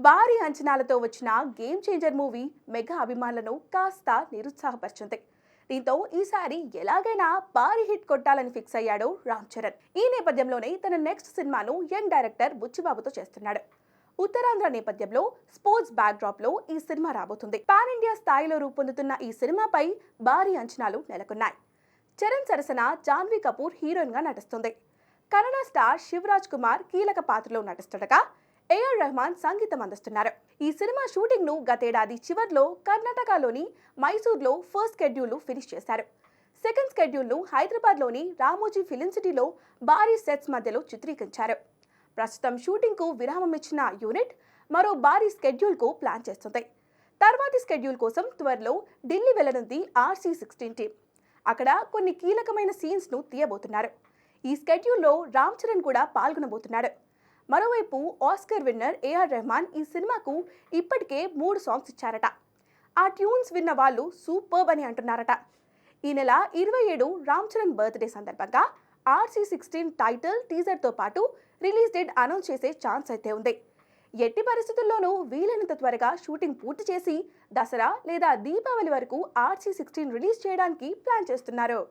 భారీ అంచనాలతో వచ్చిన గేమ్ చేంజర్ మూవీ మెగా అభిమానులను కాస్త నిరుత్సాహపరిచింది. దీంతో ఈసారి ఎలాగైనా భారీ హిట్ కొట్టాలని ఫిక్స్ అయ్యాడు రామ్ చరణ్. ఈ నేపథ్యంలోనే తన నెక్స్ట్ సినిమాను యంగ్ డైరెక్టర్ బుచ్చిబాబుతో చేస్తున్నాడు. ఉత్తరాంధ్ర నేపథ్యంలో స్పోర్ట్స్ బ్యాక్డ్రాప్ లో ఈ సినిమా రాబోతుంది. పాన్ ఇండియా స్థాయిలో రూపొందుతున్న ఈ సినిమాపై భారీ అంచనాలు నెలకొన్నాయి. చరణ్ సరసన జాన్వీ కపూర్ హీరోయిన్ గా నటిస్తుంది. కన్నడ స్టార్ శివరాజ్ కుమార్ కీలక పాత్రలో నటిస్తుండగా ఏఆర్ రెహమాన్ సంగీతం అందిస్తున్నారు. ఈ సినిమా షూటింగ్ ను గతేడాది చివర్లో కర్ణాటకలోని మైసూర్లో ఫస్ట్ షెడ్యూల్ ఫినిష్ చేశారు. సెకండ్ షెడ్యూల్ ను హైదరాబాద్లోని రామోజీ ఫిలిం సిటీలో భారీ సెట్స్ మధ్యలో చిత్రీకరించారు. ప్రస్తుతం షూటింగ్ కు విరామం ఇచ్చిన యూనిట్ మరో భారీ షెడ్యూల్ కు ప్లాన్ చేస్తుంది. తర్వాతి షెడ్యూల్ కోసం త్వరలో ఢిల్లీ వెళ్లనుంది RC16 టీం. అక్కడ కొన్ని కీలకమైన సీన్స్ ను తీయబోతున్నారు. ఈ షెడ్యూల్లో రామ్ చరణ్ కూడా పాల్గొనబోతున్నాడు. మరోవైపు ఆస్కర్ విన్నర్ ఏఆర్ రెహమాన్ ఈ సినిమాకు ఇప్పటికే 3 సాంగ్స్ ఇచ్చారట. ఆ ట్యూన్స్ విన్న వాళ్ళు సూపర్బ్ అని అంటున్నారట. ఈ నెల 27 రామ్ చరణ్ బర్త్డే సందర్భంగా RC16 టైటిల్ టీజర్తో పాటు రిలీజ్ డేట్ అనౌన్స్ చేసే ఛాన్స్ అయితే ఉంది. ఎట్టి పరిస్థితుల్లోనూ వీలైనంత త్వరగా షూటింగ్ పూర్తి చేసి దసరా లేదా దీపావళి వరకు RC16 రిలీజ్ చేయడానికి ప్లాన్ చేస్తున్నారు.